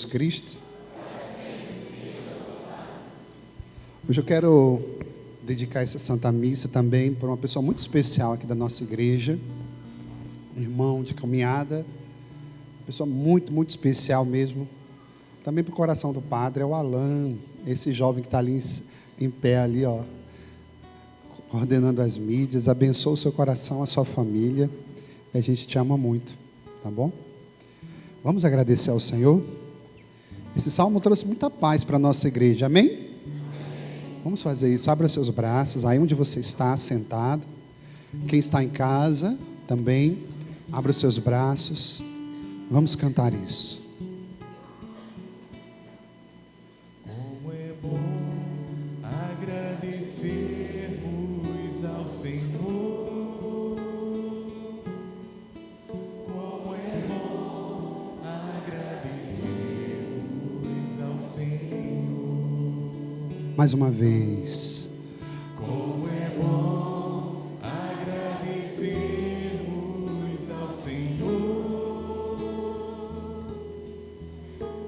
Jesus Cristo. Hoje eu quero dedicar essa Santa Missa também para uma pessoa muito especial aqui da nossa igreja, um irmão de caminhada, uma pessoa muito, muito especial mesmo, também para o coração do Padre, é o Alan, esse jovem que está ali em pé ali, ó, coordenando as mídias. Abençoa o seu coração, a sua família, e a gente te ama muito, tá bom? Vamos agradecer ao Senhor. Esse salmo trouxe muita paz para a nossa igreja, amém? Vamos fazer isso, abra seus braços, aí onde você está sentado. Quem está em casa também, abra os seus braços. Vamos cantar isso. Como é bom agradecermos ao Senhor. Como é bom agradecermos ao Senhor. Mais uma vez. Como é bom agradecermos ao Senhor.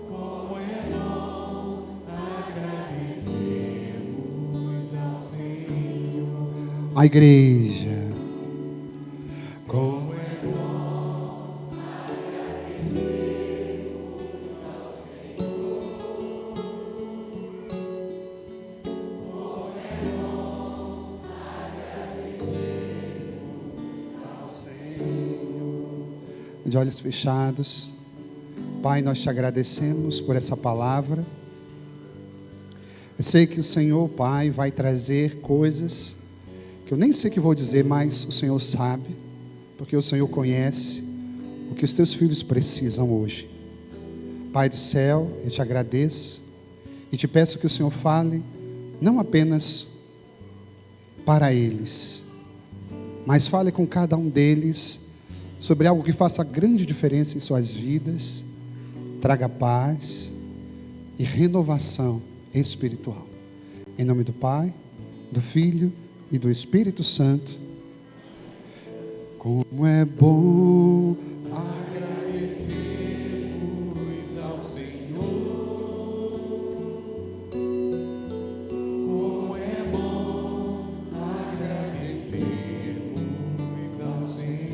Como é bom agradecermos ao Senhor. A igreja. Como é bom De olhos fechados. Pai, nós te agradecemos por essa palavra. Eu sei que o Senhor, Pai, vai trazer coisas que eu nem sei o que vou dizer, mas o Senhor sabe, porque o Senhor conhece o que os teus filhos precisam hoje. Pai do céu, eu te agradeço e te peço que o Senhor fale não apenas para eles, mas fale com cada um deles sobre algo que faça grande diferença em suas vidas, traga paz e renovação espiritual. Em nome do Pai, do Filho e do Espírito Santo. Como é bom agradecermos ao Senhor. Como é bom agradecermos ao Senhor.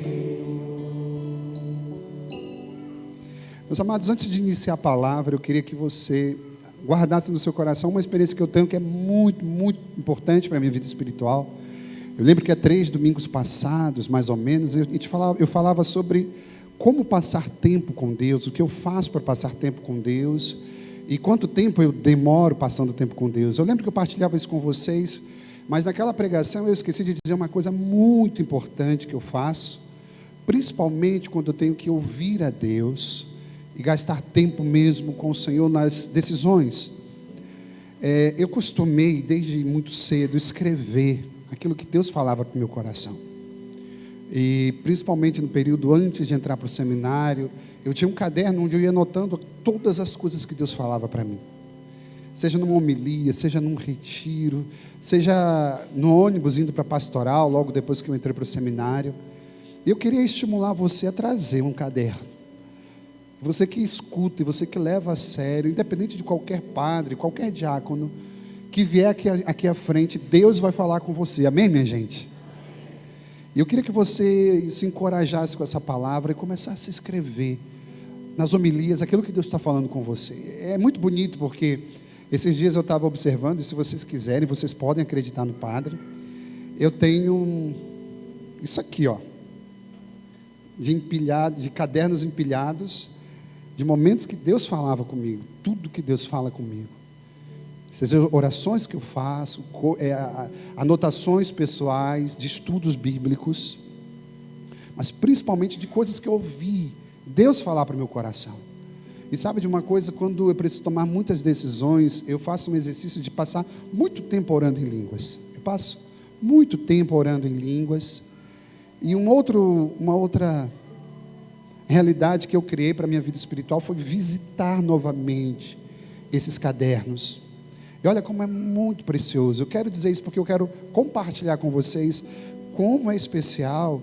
Meus amados, antes de iniciar a palavra, eu queria que você guardasse no seu coração uma experiência que eu tenho que é muito, muito importante para a minha vida espiritual. Eu lembro que há 3 domingos passados, mais ou menos, eu falava sobre como passar tempo com Deus, o que eu faço para passar tempo com Deus e quanto tempo eu demoro passando tempo com Deus. Eu lembro que eu partilhava isso com vocês, mas naquela pregação eu esqueci de dizer uma coisa muito importante que eu faço, principalmente quando eu tenho que ouvir a Deus e gastar tempo mesmo com o Senhor nas decisões. Eu costumei, desde muito cedo, escrever aquilo que Deus falava para o meu coração. E principalmente no período antes de entrar para o seminário, eu tinha um caderno onde eu ia anotando todas as coisas que Deus falava para mim. Seja numa homilia, seja num retiro, seja no ônibus indo para a pastoral, logo depois que eu entrei para o seminário. Eu queria estimular você a trazer um caderno. Você que escuta e você que leva a sério, independente de qualquer padre, qualquer diácono que vier aqui à frente, Deus vai falar com você. Amém, minha gente? E eu queria que você se encorajasse com essa palavra e começasse a escrever nas homilias aquilo que Deus está falando com você. É muito bonito porque esses dias eu estava observando, e se vocês quiserem, vocês podem acreditar no Padre. Eu tenho isso aqui, ó, de cadernos empilhados, de momentos que Deus falava comigo, tudo que Deus fala comigo. Essas orações que eu faço, anotações pessoais, de estudos bíblicos, mas principalmente de coisas que eu ouvi Deus falar para o meu coração. E sabe de uma coisa, quando eu preciso tomar muitas decisões, eu faço um exercício de passar muito tempo orando em línguas. Eu passo muito tempo orando em línguas. E uma outra realidade que eu criei para a minha vida espiritual foi visitar novamente esses cadernos. E olha como é muito precioso. Eu quero dizer isso porque eu quero compartilhar com vocês como é especial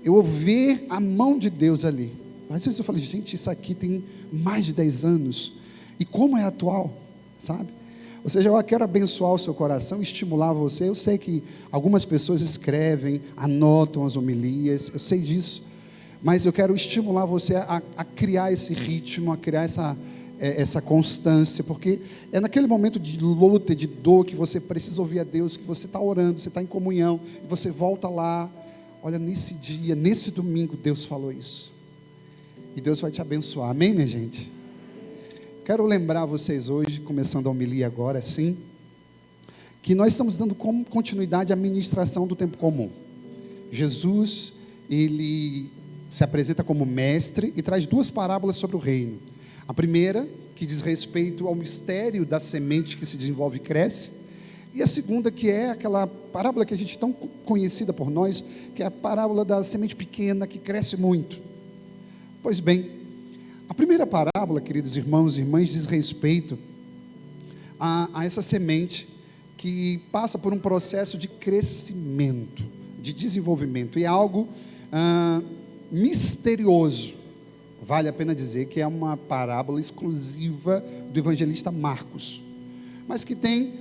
eu ver a mão de Deus ali. Às vezes eu falo, gente, isso aqui tem mais de 10 anos e como é atual, sabe? Ou seja, eu quero abençoar o seu coração, estimular você. Eu sei que algumas pessoas escrevem, anotam as homilias, eu sei disso, mas eu quero estimular você a criar esse ritmo, a criar essa constância, porque é naquele momento de luta, de dor, que você precisa ouvir a Deus, que você está orando, você está em comunhão, e você volta lá. Olha, nesse dia, nesse domingo, Deus falou isso, e Deus vai te abençoar, amém, minha gente? Quero lembrar vocês hoje, começando a homilia agora, sim, que nós estamos dando continuidade à ministração do tempo comum. Jesus, ele se apresenta como mestre e traz duas parábolas sobre o reino. A primeira, que diz respeito ao mistério da semente que se desenvolve e cresce, e a segunda, que é aquela parábola que a gente tão conhecida por nós, que é a parábola da semente pequena que cresce muito. Pois bem, a primeira parábola, queridos irmãos e irmãs, diz respeito a essa semente que passa por um processo de crescimento, de desenvolvimento, e é algo misterioso. Vale a pena dizer que é uma parábola exclusiva do evangelista Marcos, mas que tem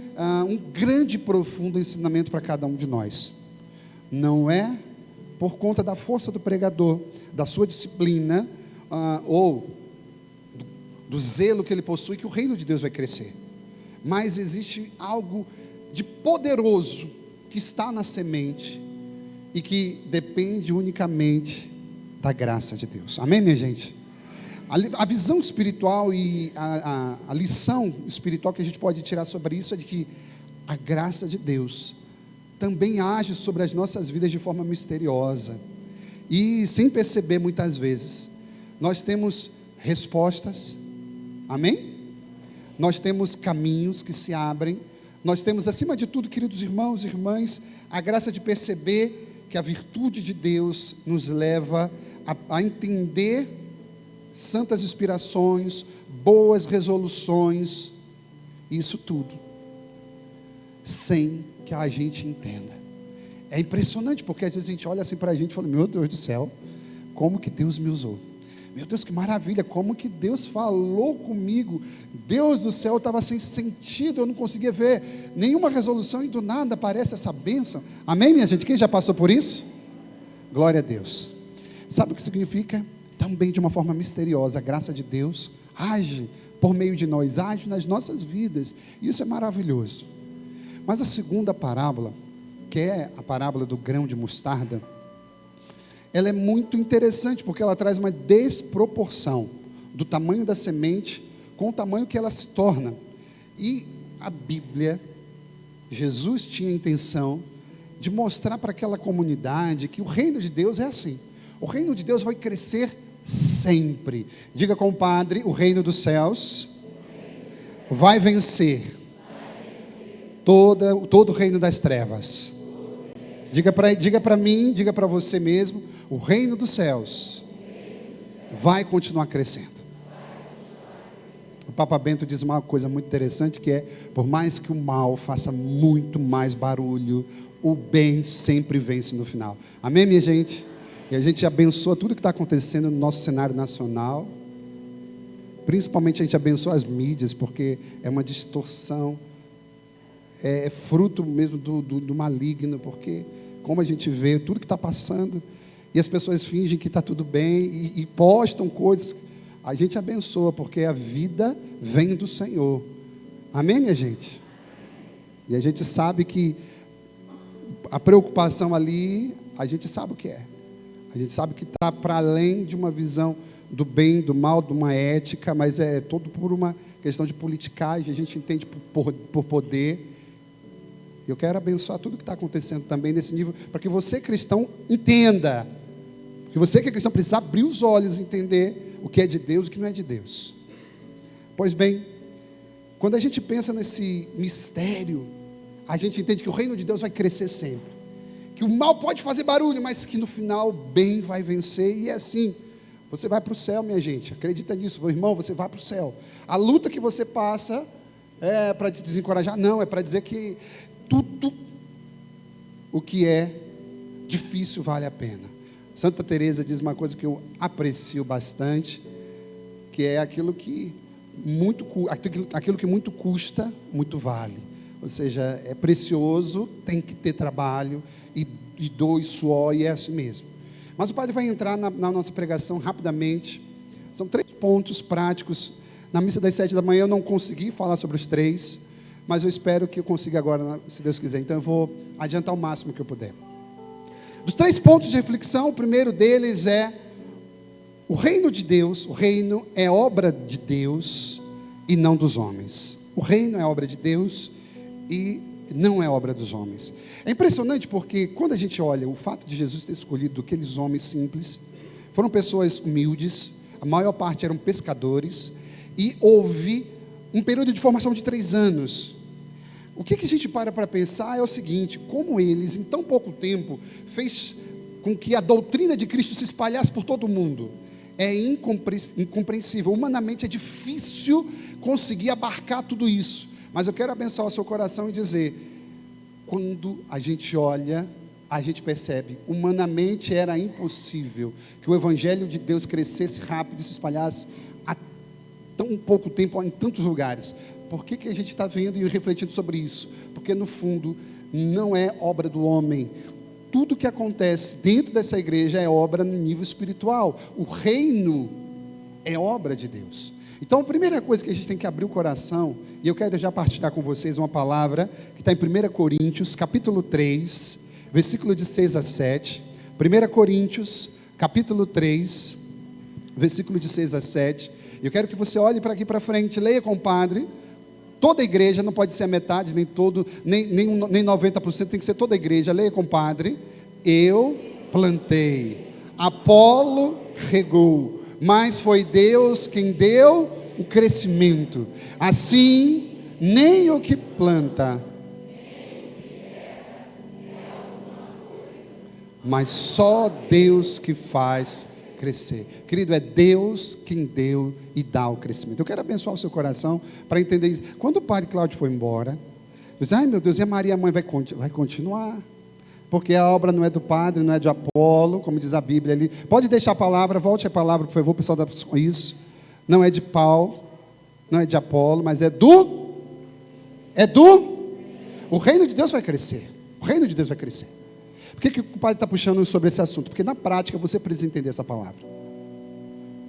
um grande e profundo ensinamento para cada um de nós. Não é por conta da força do pregador, da sua disciplina, ou do zelo que ele possui, que o reino de Deus vai crescer. Mas existe algo de poderoso que está na semente e que depende unicamente da graça de Deus. Amém, minha gente? A visão espiritual e a lição espiritual que a gente pode tirar sobre isso é de que a graça de Deus também age sobre as nossas vidas de forma misteriosa, e sem perceber muitas vezes. Nós temos respostas, amém? Nós temos caminhos que se abrem, nós temos, acima de tudo, queridos irmãos e irmãs, a graça de perceber que a virtude de Deus nos leva a entender santas inspirações, boas resoluções, isso tudo, sem que a gente entenda. É impressionante, porque às vezes a gente olha assim para a gente e fala: meu Deus do céu, como que Deus me usou? Meu Deus, que maravilha, como que Deus falou comigo? Deus do céu, eu estava sem sentido, eu não conseguia ver nenhuma resolução, e do nada aparece essa bênção. Amém, minha gente? Quem já passou por isso? Glória a Deus. Sabe o que significa? Também de uma forma misteriosa, a graça de Deus age por meio de nós, age nas nossas vidas, e isso é maravilhoso. Mas a segunda parábola, que é a parábola do grão de mostarda, ela é muito interessante, porque ela traz uma desproporção do tamanho da semente com o tamanho que ela se torna. E a Bíblia, Jesus tinha a intenção de mostrar para aquela comunidade que o reino de Deus é assim. O reino de Deus vai crescer sempre. Diga, compadre, o reino dos céus vai vencer todo o reino das trevas. Diga para mim, diga para você mesmo: o reino dos céus vai continuar crescendo. O Papa Bento diz uma coisa muito interessante, que é: por mais que o mal faça muito mais barulho, o bem sempre vence no final. Amém, minha gente? E a gente abençoa tudo que está acontecendo no nosso cenário nacional. Principalmente a gente abençoa as mídias, porque é uma distorção, é fruto mesmo do maligno, porque como a gente vê tudo que está passando, e as pessoas fingem que está tudo bem, e postam coisas, a gente abençoa, porque a vida vem do Senhor. Amém, minha gente? E a gente sabe que a preocupação ali, a gente sabe o que é. A gente sabe que está para além de uma visão do bem, do mal, de uma ética, mas é todo por uma questão de politicagem, a gente entende por poder. Eu quero abençoar tudo que está acontecendo também nesse nível, para que você, cristão, entenda. Que você que é cristão precisa abrir os olhos e entender o que é de Deus e o que não é de Deus. Pois bem, quando a gente pensa nesse mistério, a gente entende que o reino de Deus vai crescer sempre. Que o mal pode fazer barulho, mas que no final o bem vai vencer, e é assim. Você vai para o céu, minha gente, acredita nisso, meu irmão, você vai para o céu. A luta que você passa é para te desencorajar? Não, é para dizer que tudo o que é difícil vale a pena. Santa Teresa diz uma coisa que eu aprecio bastante, que é aquilo que aquilo que muito custa, muito vale. Ou seja, é precioso, tem que ter trabalho, e dor e suor, e é assim mesmo. Mas o padre vai entrar na nossa pregação rapidamente. São 3 pontos práticos. Na missa das 7 da manhã eu não consegui falar sobre os 3, mas eu espero que eu consiga agora, se Deus quiser. Então eu vou adiantar o máximo que eu puder. Dos 3 pontos de reflexão, o primeiro deles é: o reino de Deus, o reino é obra de Deus e não dos homens. O reino é obra de Deus e não é obra dos homens. É impressionante porque quando a gente olha o fato de Jesus ter escolhido aqueles homens simples, foram pessoas humildes, a maior parte eram pescadores, e houve um período de formação de 3 anos. O que a gente para pensar é o seguinte: como eles, em tão pouco tempo, fez com que a doutrina de Cristo se espalhasse por todo o mundo. É incompreensível, humanamente é difícil conseguir abarcar tudo isso, mas eu quero abençoar o seu coração e dizer: quando a gente olha, a gente percebe, humanamente era impossível que o Evangelho de Deus crescesse rápido e se espalhasse há tão pouco tempo em tantos lugares. Por que a gente está vendo e refletindo sobre isso? Porque no fundo não é obra do homem. Tudo que acontece dentro dessa igreja é obra no nível espiritual. O reino é obra de Deus. Então a primeira coisa que a gente tem que abrir o coração, e eu quero já partilhar com vocês uma palavra que está em 1 Coríntios, capítulo 3, versículo de 6 a 7. 1 Coríntios, capítulo 3, versículo de 6 a 7. Eu quero que você olhe para aqui para frente, leia com o padre. Toda a igreja, não pode ser a metade, nem 90%, tem que ser toda a igreja. Leia, compadre. Eu plantei, Apolo regou, mas foi Deus quem deu o crescimento. Assim, nem o que planta, mas só Deus que faz crescer. Querido, é Deus quem deu e dá o crescimento. Eu quero abençoar o seu coração para entender isso. Quando o padre Cláudio foi embora, eu disse: ai meu Deus, e a Maria mãe vai continuar? Porque a obra não é do padre, não é de Apolo, como diz a Bíblia ali. Pode deixar a palavra, volte a palavra, por favor, pessoal, isso. Não é de Paulo, não é de Apolo, mas é do. O reino de Deus vai crescer. O reino de Deus vai crescer. Por que o padre está puxando sobre esse assunto? Porque na prática você precisa entender essa palavra.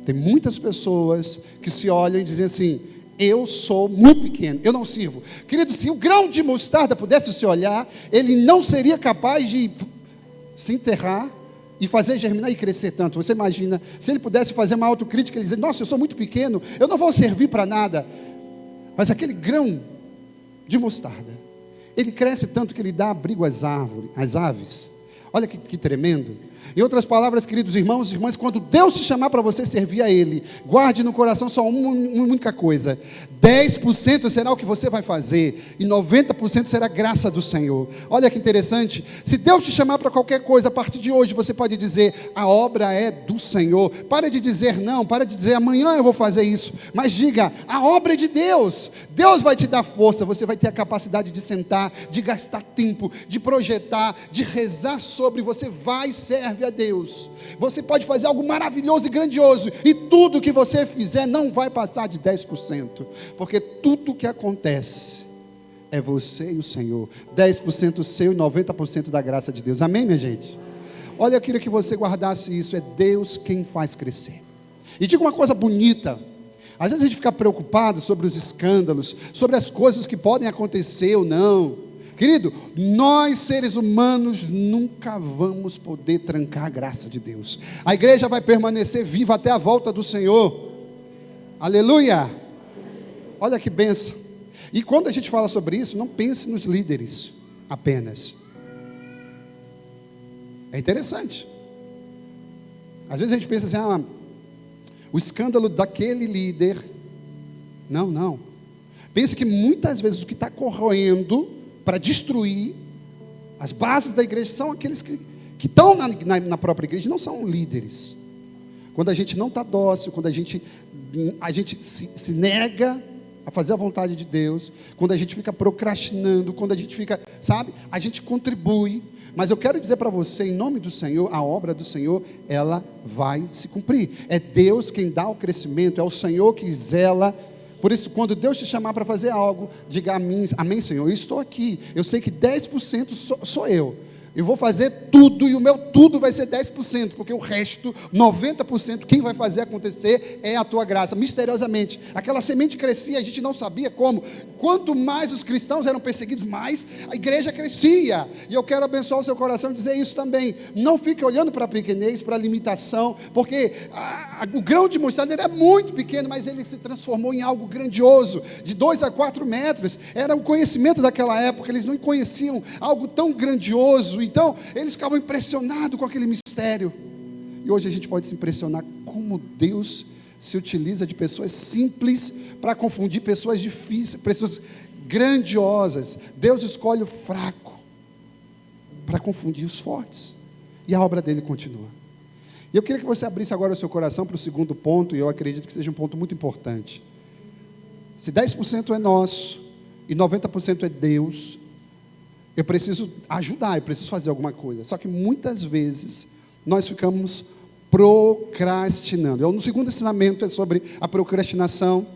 Tem muitas pessoas que se olham e dizem assim: eu sou muito pequeno, eu não sirvo. Querido, se o grão de mostarda pudesse se olhar, ele não seria capaz de se enterrar e fazer germinar e crescer tanto. Você imagina, se ele pudesse fazer uma autocrítica, ele dizer: nossa, eu sou muito pequeno, eu não vou servir para nada. Mas aquele grão de mostarda, ele cresce tanto que ele dá abrigo às aves. Olha que tremendo. Em outras palavras, queridos irmãos e irmãs, quando Deus te chamar para você servir a Ele, guarde no coração só uma única coisa: 10% será o que você vai fazer, e 90% será a graça do Senhor. Olha que interessante. Se Deus te chamar para qualquer coisa, a partir de hoje você pode dizer: a obra é do Senhor. Para de dizer não, para de dizer amanhã eu vou fazer isso, mas diga: a obra é de Deus. Deus vai te dar força, você vai ter a capacidade de sentar, de gastar tempo, de projetar, de rezar sobre. Você vai servir a Deus. Você pode fazer algo maravilhoso e grandioso, e tudo que você fizer não vai passar de 10%, porque tudo que acontece é você e o Senhor. 10% seu e 90% da graça de Deus. Amém, minha gente? Olha, eu queria que você guardasse isso: é Deus quem faz crescer. E diga uma coisa bonita: às vezes a gente fica preocupado sobre os escândalos, sobre as coisas que podem acontecer ou não. Querido, nós seres humanos nunca vamos poder trancar a graça de Deus. A igreja vai permanecer viva até a volta do Senhor. Aleluia! Olha que bênção. E quando a gente fala sobre isso, não pense nos líderes apenas. É interessante. Às vezes a gente pensa assim: o escândalo daquele líder. Não. Pense que muitas vezes o que está corroendo para destruir as bases da igreja são aqueles que estão na própria igreja, não são líderes. Quando a gente não está dócil, quando a gente se nega a fazer a vontade de Deus, quando a gente fica procrastinando, quando a gente fica, a gente contribui. Mas eu quero dizer para você, em nome do Senhor, a obra do Senhor, ela vai se cumprir. É Deus quem dá o crescimento, é o Senhor que zela Por isso, quando Deus te chamar para fazer algo, diga amém, amém, Senhor, eu estou aqui. Eu sei que 10% sou eu. Eu vou fazer tudo e o meu tudo vai ser 10%, porque o resto, 90%, quem vai fazer acontecer é a tua graça, misteriosamente. Aquela semente crescia, a gente não sabia como. Quanto mais os cristãos eram perseguidos, mais a igreja crescia. E eu quero abençoar o seu coração e dizer isso também. Não fique olhando para a pequenez, para a limitação, porque o grão de mostarda era muito pequeno, mas ele se transformou em algo grandioso, de 2 a 4 metros. Era o conhecimento daquela época, eles não conheciam algo tão grandioso. Então, eles ficavam impressionados com aquele mistério. E hoje a gente pode se impressionar como Deus se utiliza de pessoas simples para confundir pessoas difíceis, pessoas grandiosas. Deus escolhe o fraco para confundir os fortes. E a obra dele continua. E eu queria que você abrisse agora o seu coração para o segundo ponto, e eu acredito que seja um ponto muito importante. Se 10% é nosso e 90% é Deus, eu preciso ajudar, eu preciso fazer alguma coisa. Só que muitas vezes nós ficamos procrastinando. O segundo ensinamento é sobre a procrastinação.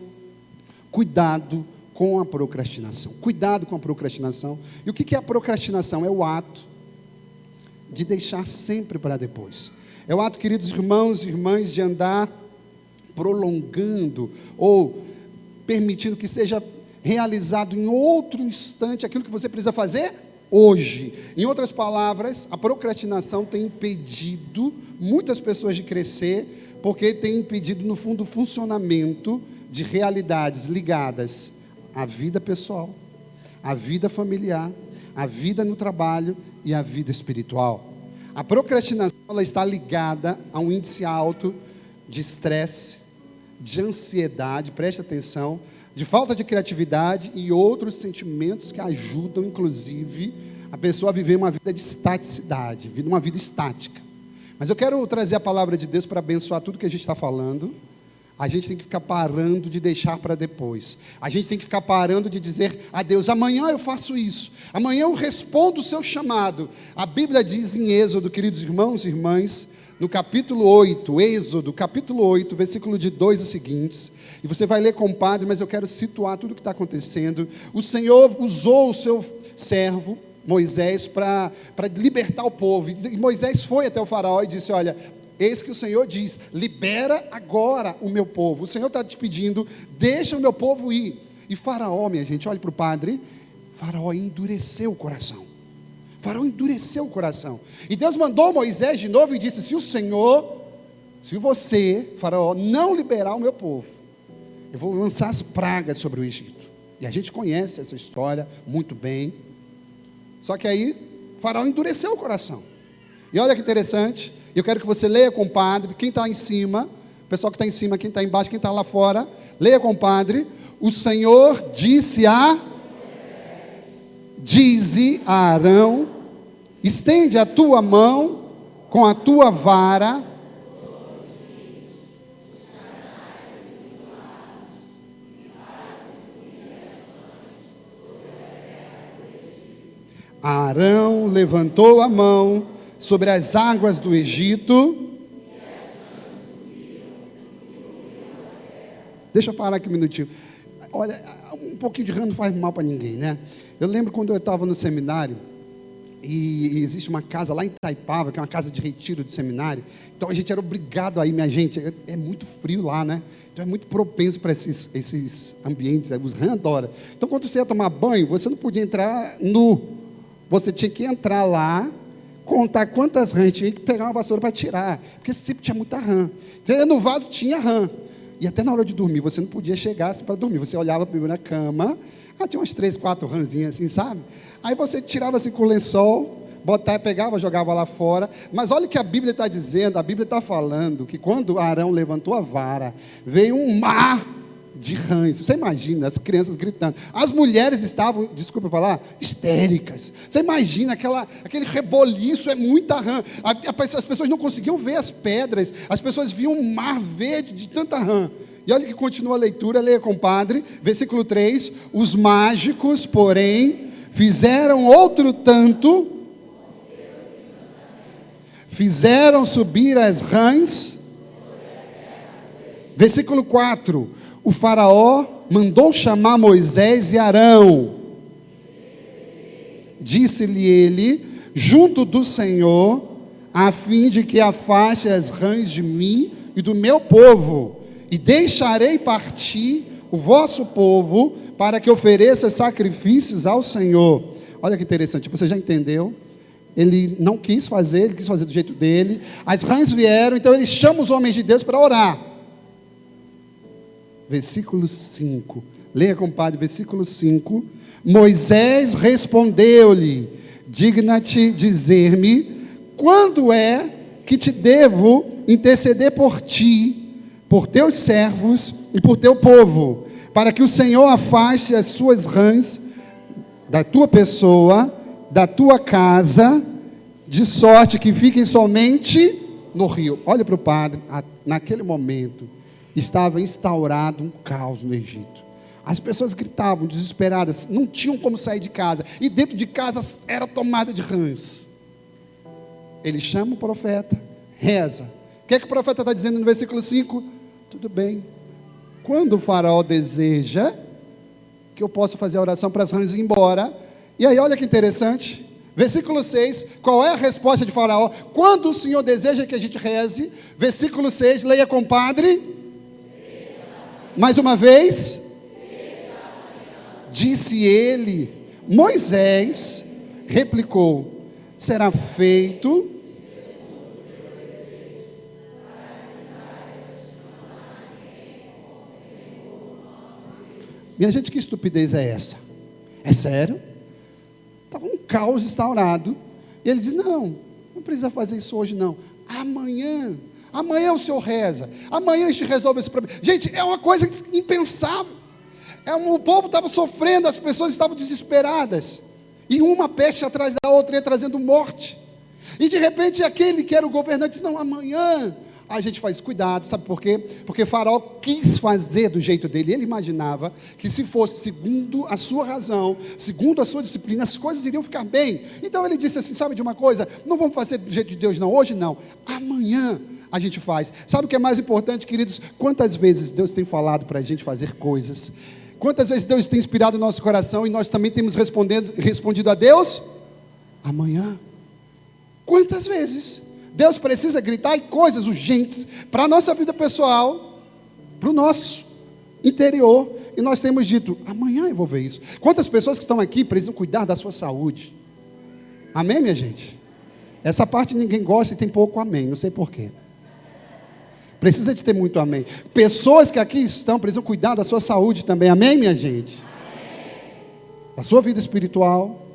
Cuidado com a procrastinação. Cuidado com a procrastinação. E o que é a procrastinação? É o ato de deixar sempre para depois. É o ato, queridos irmãos e irmãs, de andar prolongando ou permitindo que seja realizado em outro instante aquilo que você precisa fazer hoje. Em outras palavras, a procrastinação tem impedido muitas pessoas de crescer, porque tem impedido, no fundo, o funcionamento de realidades ligadas à vida pessoal, à vida familiar, à vida no trabalho e à vida espiritual. A procrastinação, ela está ligada a um índice alto de estresse, de ansiedade, preste atenção, de falta de criatividade e outros sentimentos que ajudam, inclusive, a pessoa a viver uma vida de estaticidade, uma vida estática. Mas eu quero trazer a palavra de Deus para abençoar tudo que a gente está falando. A gente tem que ficar parando de deixar para depois. A gente tem que ficar parando de dizer a Deus, amanhã eu faço isso, amanhã eu respondo o seu chamado. A Bíblia diz em Êxodo, queridos irmãos e irmãs, no capítulo 8, Êxodo, capítulo 8, versículo de 2 a seguintes, e você vai ler, compadre, mas eu quero situar tudo o que está acontecendo. O Senhor usou o seu servo, Moisés, para libertar o povo, e Moisés foi até o faraó e disse, olha, eis que o Senhor diz, libera agora o meu povo, o Senhor está te pedindo, deixa o meu povo ir. E faraó, minha gente, olhe para o padre, faraó endureceu o coração. Faraó endureceu o coração. E Deus mandou Moisés de novo e disse, se você, faraó, não liberar o meu povo, eu vou lançar as pragas sobre o Egito. E a gente conhece essa história muito bem. Só que aí, faraó endureceu o coração. E olha que interessante, eu quero que você leia, compadre, quem está em cima, o pessoal que está em cima, quem está embaixo, quem está lá fora, leia, compadre, o Senhor dize a Arão, estende a tua mão com a tua vara, Arão levantou a mão sobre as águas do Egito. Deixa eu parar aqui um minutinho. Olha, um pouquinho de rã não faz mal para ninguém, né? Eu lembro quando eu estava no seminário, e existe uma casa lá em Itaipava, que é uma casa de retiro do seminário, então a gente era obrigado a ir, minha gente, é muito frio lá, né? Então é muito propenso para esses ambientes, os rãs adoram. Então quando você ia tomar banho, você não podia entrar nu, você tinha que entrar lá, contar quantas rãs, tinha que pegar uma vassoura para tirar, porque sempre tinha muita rã. Então no vaso tinha rã, e até na hora de dormir, você não podia chegar assim para dormir, você olhava primeiro na cama, tinha umas 3, 4 rãzinhas assim, sabe? Aí você tirava assim com o lençol, pegava, jogava lá fora. Mas olha o que a Bíblia está dizendo, a Bíblia está falando que quando Arão levantou a vara, veio um mar de rãs. Você imagina as crianças gritando. As mulheres estavam, desculpa falar, histéricas. Você imagina aquele reboliço, é muita rã. As pessoas não conseguiam ver as pedras, as pessoas viam um mar verde de tanta rã. E olha que continua a leitura, leia, compadre, versículo 3, os mágicos, porém, fizeram outro tanto, fizeram subir as rãs, versículo 4, o faraó mandou chamar Moisés e Arão. Disse-lhe ele, junto do Senhor, a fim de que afaste as rãs de mim e do meu povo, e deixarei partir o vosso povo, para que ofereça sacrifícios ao Senhor. Olha que interessante, você já entendeu? Ele não quis fazer, ele quis fazer do jeito dele. As rãs vieram, então ele chama os homens de Deus para orar. Versículo 5. Leia, compadre, versículo 5. Moisés respondeu-lhe: digna-te dizer-me, quando é que te devo interceder por ti, por teus servos e por teu povo, para que o Senhor afaste as suas rãs da tua pessoa, da tua casa, de sorte que fiquem somente no rio. Olha para o padre, naquele momento estava instaurado um caos no Egito. As pessoas gritavam desesperadas, não tinham como sair de casa, e dentro de casa era tomada de rãs. Ele chama o profeta, reza. O que é que o profeta está dizendo no versículo 5? Tudo bem, quando o faraó deseja que eu possa fazer a oração para as rãs ir embora. E aí olha que interessante, versículo 6, qual é a resposta de faraó? Quando o Senhor deseja que a gente reze, versículo 6, leia, compadre, mais uma vez, disse ele, Moisés replicou, será feito minha gente, que estupidez é essa? É sério? Estava um caos instaurado. E ele diz, não precisa fazer isso hoje não. Amanhã o senhor reza. Amanhã a gente resolve esse problema. Gente, é uma coisa impensável. O povo estava sofrendo, as pessoas estavam desesperadas. E uma peste atrás da outra ia trazendo morte. E de repente aquele que era o governante disse, não, amanhã a gente faz, cuidado, sabe por quê? Porque Faraó quis fazer do jeito dele, ele imaginava que se fosse segundo a sua razão, segundo a sua disciplina, as coisas iriam ficar bem. Então ele disse assim, sabe de uma coisa? Não vamos fazer do jeito de Deus não, hoje não, amanhã a gente faz. Sabe o que é mais importante, queridos? Quantas vezes Deus tem falado para a gente fazer coisas? Quantas vezes Deus tem inspirado o nosso coração e nós também temos respondido a Deus? Amanhã. Quantas vezes? Deus precisa gritar em coisas urgentes para a nossa vida pessoal, para o nosso interior, e nós temos dito, amanhã eu vou ver isso. Quantas pessoas que estão aqui precisam cuidar da sua saúde? Amém, minha gente? Essa parte ninguém gosta e tem pouco amém, não sei porquê. Precisa de ter muito amém. Pessoas que aqui estão precisam cuidar da sua saúde também, amém, minha gente? Amém. Da sua vida espiritual.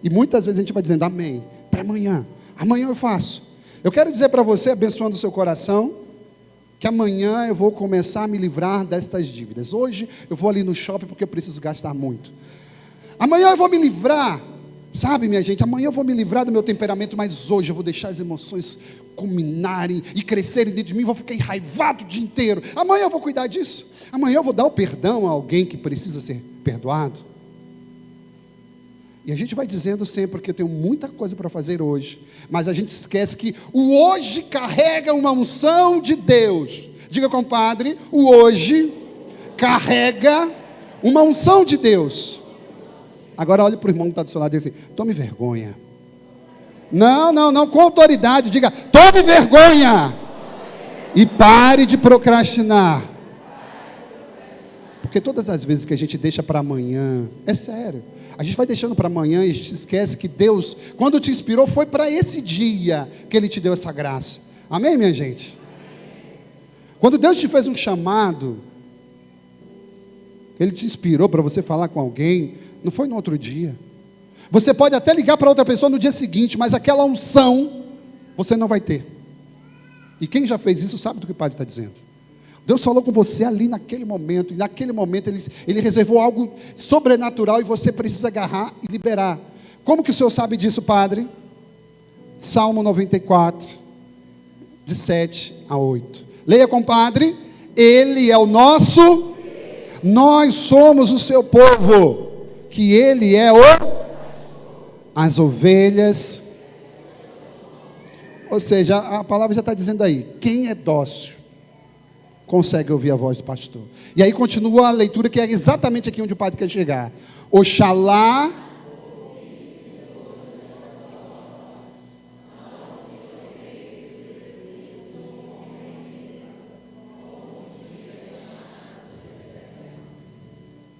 E muitas vezes a gente vai dizendo, amém, para amanhã eu faço. Eu quero dizer para você, abençoando o seu coração, que amanhã eu vou começar a me livrar destas dívidas. Hoje eu vou ali no shopping porque eu preciso gastar muito. Amanhã eu vou me livrar, sabe, minha gente, amanhã eu vou me livrar do meu temperamento, mas hoje eu vou deixar as emoções culminarem e crescerem dentro de mim, vou ficar enraivado o dia inteiro. Amanhã eu vou cuidar disso. Amanhã eu vou dar o perdão a alguém que precisa ser perdoado. E a gente vai dizendo sempre que eu tenho muita coisa para fazer hoje, mas a gente esquece que o hoje carrega uma unção de Deus. Diga, compadre, o hoje carrega uma unção de Deus. Agora olhe para o irmão que está do seu lado e diz assim, tome vergonha. Não, com autoridade, diga, tome vergonha. E pare de procrastinar. Porque todas as vezes que a gente deixa para amanhã, é sério, a gente vai deixando para amanhã e a gente esquece que Deus, quando te inspirou, foi para esse dia que Ele te deu essa graça. Amém, minha gente? Quando Deus te fez um chamado, Ele te inspirou para você falar com alguém, não foi no outro dia. Você pode até ligar para outra pessoa no dia seguinte, mas aquela unção você não vai ter. E quem já fez isso sabe do que o Padre está dizendo. Deus falou com você ali naquele momento, e naquele momento Ele reservou algo sobrenatural e você precisa agarrar e liberar. Como que o senhor sabe disso, Padre? Salmo 94, de 7 a 8. Leia, compadre. Ele é o nosso, nós somos o seu povo, que Ele é as ovelhas. Ou seja, a palavra já está dizendo aí, quem é dócil? consegue ouvir a voz do pastor. E aí continua a leitura, que é exatamente aqui onde o padre quer chegar. Oxalá.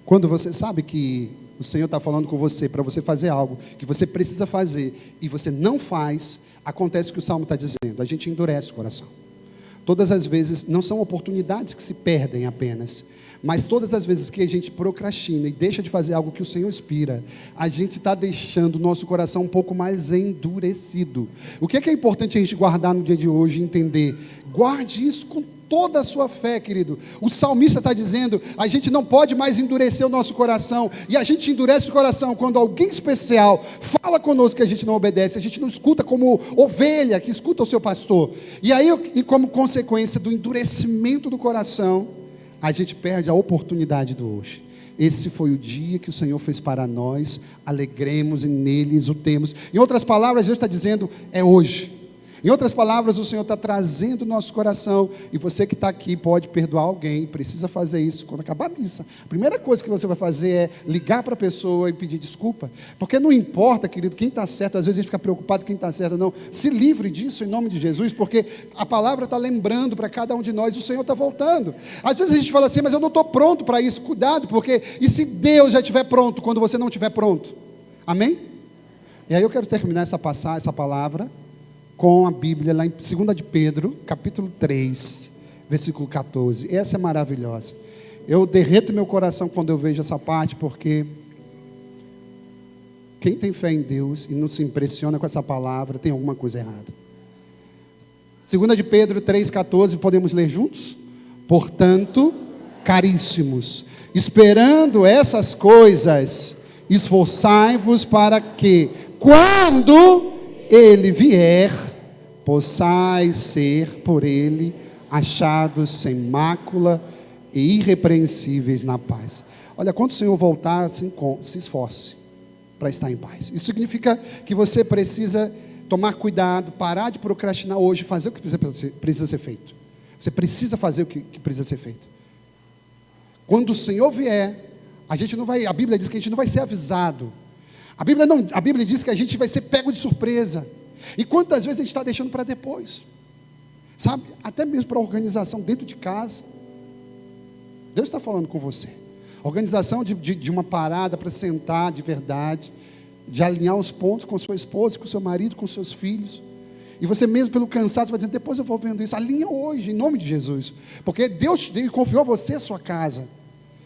Quando você sabe que o Senhor está falando com você para você fazer algo que você precisa fazer e você não faz, acontece o que o Salmo está dizendo: a gente endurece o coração. Todas as vezes, não são oportunidades que se perdem apenas, mas todas as vezes que a gente procrastina e deixa de fazer algo que o Senhor inspira, a gente está deixando o nosso coração um pouco mais endurecido. O que é importante a gente guardar no dia de hoje e entender? Guarde isso com toda a sua fé, querido. O salmista está dizendo: a gente não pode mais endurecer o nosso coração, e a gente endurece o coração quando alguém especial fala conosco que a gente não obedece, a gente não escuta como ovelha que escuta o seu pastor, e aí, e como consequência do endurecimento do coração, a gente perde a oportunidade do hoje. Esse foi o dia que o Senhor fez para nós, alegremos e neles o temos. Em outras palavras, Deus está dizendo: é hoje. Em outras palavras, o Senhor está trazendo o nosso coração, e você que está aqui pode perdoar alguém, precisa fazer isso quando acabar a missa. A primeira coisa que você vai fazer é ligar para a pessoa e pedir desculpa, porque não importa, querido, quem está certo. Às vezes a gente fica preocupado quem está certo ou não. Se livre disso em nome de Jesus, porque a palavra está lembrando para cada um de nós: o Senhor está voltando. Às vezes a gente fala assim: mas eu não estou pronto para isso. Cuidado, porque e se Deus já estiver pronto quando você não estiver pronto? Amém? E aí eu quero terminar essa palavra com a Bíblia lá em 2 de Pedro, capítulo 3, versículo 14. Essa é maravilhosa. Eu derreto meu coração quando eu vejo essa parte, porque quem tem fé em Deus e não se impressiona com essa palavra, tem alguma coisa errada. 2 de Pedro 3,14, podemos ler juntos? Portanto, caríssimos, esperando essas coisas, esforçai-vos para que, quando Ele vier, possais ser por Ele achados sem mácula e irrepreensíveis na paz. Olha, quando o Senhor voltar, se esforce para estar em paz. Isso significa que você precisa tomar cuidado, parar de procrastinar hoje, fazer o que precisa ser feito. Você precisa fazer o que precisa ser feito. Quando o Senhor vier, a Bíblia diz que a gente não vai ser avisado. A Bíblia diz que a gente vai ser pego de surpresa. E quantas vezes a gente está deixando para depois? Sabe, até mesmo para a organização dentro de casa. Deus está falando com você. Organização de uma parada para sentar de verdade, de alinhar os pontos com sua esposa, com seu marido, com seus filhos. E você mesmo pelo cansaço vai dizendo: depois eu vou vendo isso. Alinha hoje, em nome de Jesus. Porque Deus confiou a você a sua casa.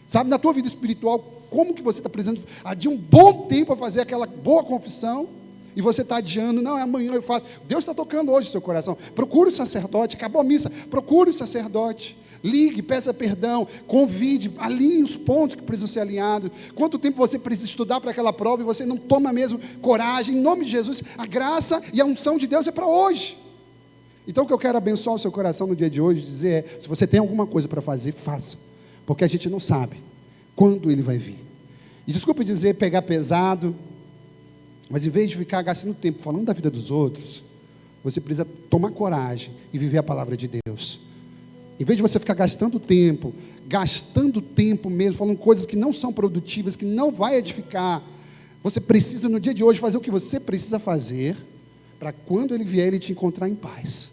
Sabe, na tua vida espiritual, como que você está precisando de um bom tempo para fazer aquela boa confissão, e você está adiando: não, é amanhã eu faço. Deus está tocando hoje o seu coração. Procure o sacerdote. Acabou a missa, procure o sacerdote. Ligue, peça perdão, convide, alinhe os pontos que precisam ser alinhados. Quanto tempo você precisa estudar para aquela prova e você não toma mesmo coragem? Em nome de Jesus, a graça e a unção de Deus é para hoje. Então o que eu quero abençoar o seu coração no dia de hoje, dizer é: se você tem alguma coisa para fazer, faça, porque a gente não sabe quando Ele vai vir. E desculpe dizer, pegar pesado, mas em vez de ficar gastando tempo falando da vida dos outros, você precisa tomar coragem e viver a palavra de Deus. Em vez de você ficar gastando tempo mesmo, falando coisas que não são produtivas, que não vai edificar, você precisa no dia de hoje fazer o que você precisa fazer, para quando Ele vier, Ele te encontrar em paz.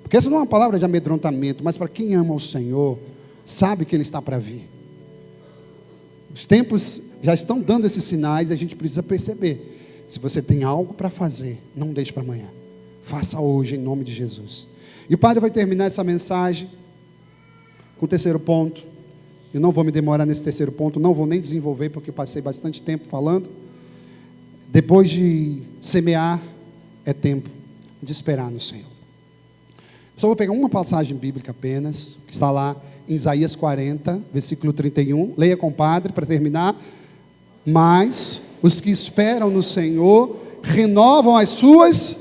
Porque essa não é uma palavra de amedrontamento, mas para quem ama o Senhor, sabe que Ele está para vir. Os tempos já estão dando esses sinais, e a gente precisa perceber. Se você tem algo para fazer, não deixe para amanhã. Faça hoje, em nome de Jesus. E o Padre vai terminar essa mensagem com o terceiro ponto. Eu não vou me demorar nesse terceiro ponto, não vou nem desenvolver, porque passei bastante tempo falando. Depois de semear, é tempo de esperar no Senhor. Só vou pegar uma passagem bíblica apenas, que está lá em Isaías 40, versículo 31. Leia com o Padre para terminar. Mas os que esperam no Senhor renovam as suas,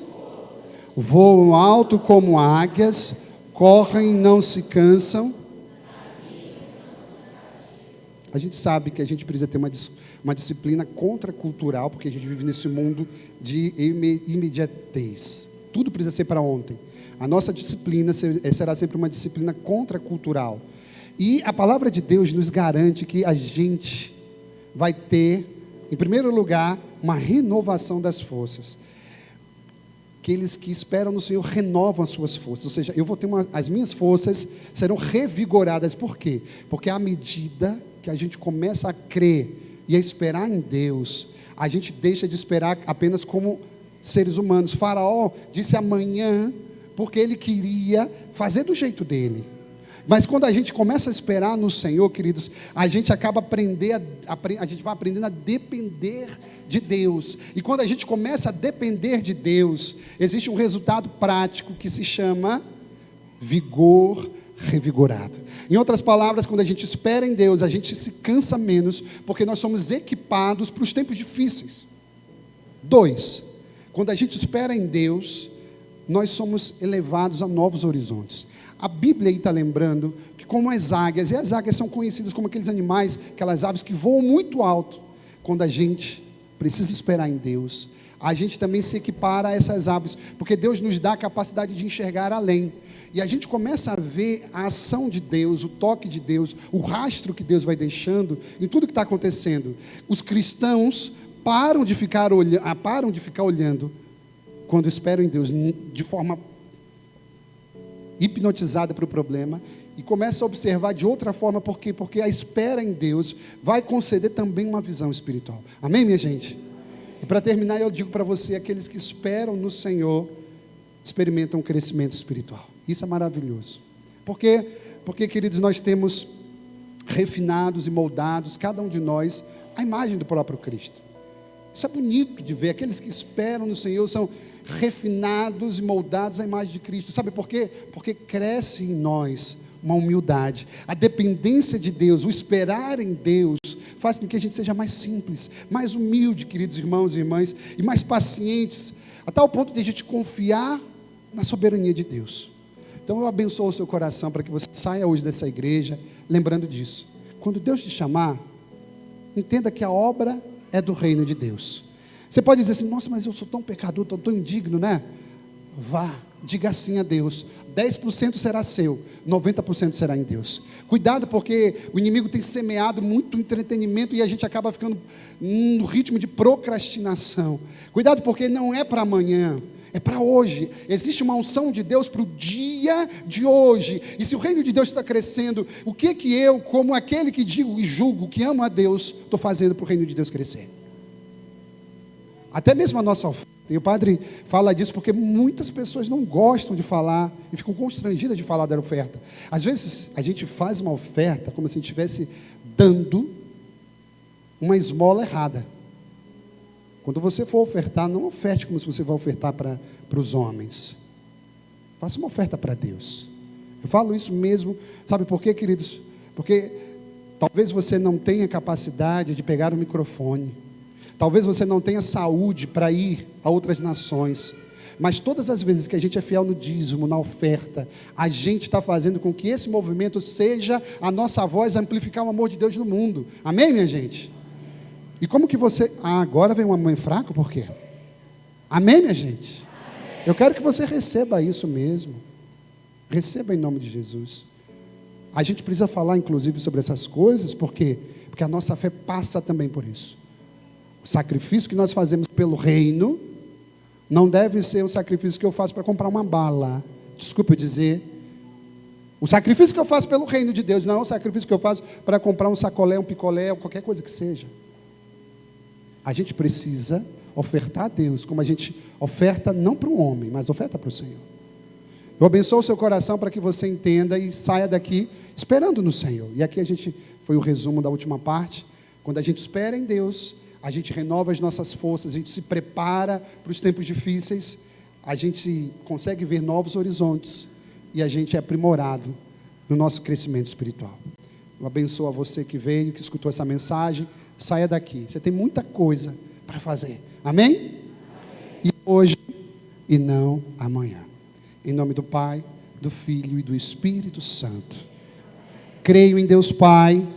voam alto como águias, correm e não se cansam. A gente sabe que a gente precisa ter uma disciplina contracultural, porque a gente vive nesse mundo de imediatez. Tudo precisa ser para ontem. A nossa disciplina será sempre uma disciplina contracultural. E a palavra de Deus nos garante que a gente vai ter, em primeiro lugar, uma renovação das forças. Aqueles que esperam no Senhor renovam as suas forças. Ou seja, eu vou ter as minhas forças serão revigoradas. Por quê? Porque à medida que a gente começa a crer e a esperar em Deus, a gente deixa de esperar apenas como seres humanos. Faraó disse amanhã, porque ele queria fazer do jeito dele. Mas quando a gente começa a esperar no Senhor, queridos, a gente acaba a gente vai aprendendo a depender de Deus. E quando a gente começa a depender de Deus, existe um resultado prático que se chama vigor revigorado. Em outras palavras, quando a gente espera em Deus, a gente se cansa menos, porque nós somos equipados para os tempos difíceis. 2, quando a gente espera em Deus, nós somos elevados a novos horizontes. A Bíblia aí está lembrando que como as águias, e as águias são conhecidas como aqueles animais, aquelas aves que voam muito alto. Quando a gente precisa esperar em Deus, a gente também se equipara a essas aves, porque Deus nos dá a capacidade de enxergar além. E a gente começa a ver a ação de Deus, o toque de Deus, o rastro que Deus vai deixando em tudo que está acontecendo. Os cristãos param de ficar olhando quando esperam em Deus de forma hipnotizada para o problema e começa a observar de outra forma. Por quê? Porque a espera em Deus vai conceder também uma visão espiritual. Amém, minha gente? E para terminar, eu digo para você, aqueles que esperam no Senhor experimentam um crescimento espiritual. Isso é maravilhoso. Por quê? Porque, queridos, nós temos refinados e moldados, cada um de nós, a imagem do próprio Cristo. Isso é bonito de ver. Aqueles que esperam no Senhor são refinados e moldados à imagem de Cristo. Sabe por quê? Porque cresce em nós uma humildade. A dependência de Deus, o esperar em Deus, faz com que a gente seja mais simples, mais humilde, queridos irmãos e irmãs, e mais pacientes, a tal ponto de a gente confiar na soberania de Deus. Então eu abençoo o seu coração para que você saia hoje dessa igreja lembrando disso. Quando Deus te chamar, entenda que a obra é do reino de Deus. Você pode dizer assim: nossa, mas eu sou tão pecador, tão indigno, né? Vá, diga sim a Deus. 10% será seu, 90% será em Deus. Cuidado, porque o inimigo tem semeado muito entretenimento e a gente acaba ficando no ritmo de procrastinação. Cuidado, porque não é para amanhã, é para hoje. Existe uma unção de Deus para o dia de hoje. E se o reino de Deus está crescendo, o que eu, como aquele que digo e julgo que amo a Deus, estou fazendo para o reino de Deus crescer? Até mesmo a nossa oferta. E o padre fala disso porque muitas pessoas não gostam de falar e ficam constrangidas de falar da oferta. Às vezes a gente faz uma oferta como se a gente estivesse dando uma esmola errada. Quando você for ofertar, não oferte como se você vai ofertar para os homens. Faça uma oferta para Deus. Eu falo isso mesmo, sabe por quê, queridos? Porque talvez você não tenha capacidade de pegar o microfone. Talvez você não tenha saúde para ir a outras nações. Mas todas as vezes que a gente é fiel no dízimo, na oferta, a gente está fazendo com que esse movimento seja a nossa voz a amplificar o amor de Deus no mundo. Amém, minha gente? E como que você... agora vem uma mãe fraca, por quê? Amém, minha gente? Amém. Eu quero que você receba isso mesmo. Receba em nome de Jesus. A gente precisa falar, inclusive, sobre essas coisas, por quê? Porque a nossa fé passa também por isso. O sacrifício que nós fazemos pelo reino não deve ser um sacrifício que eu faço para comprar uma bala. Desculpe eu dizer. O sacrifício que eu faço pelo reino de Deus não é um sacrifício que eu faço para comprar um sacolé, um picolé, ou qualquer coisa que seja. A gente precisa ofertar a Deus, como a gente oferta não para o homem, mas oferta para o Senhor. Eu abençoo o seu coração para que você entenda e saia daqui esperando no Senhor. E aqui foi o resumo da última parte. Quando a gente espera em Deus, a gente renova as nossas forças, a gente se prepara para os tempos difíceis, a gente consegue ver novos horizontes e a gente é aprimorado no nosso crescimento espiritual. Eu abençoo a você que veio, que escutou essa mensagem. Saia daqui, você tem muita coisa para fazer, amém? Amém? E hoje e não amanhã. Em nome do Pai, do Filho e do Espírito Santo. Creio em Deus Pai,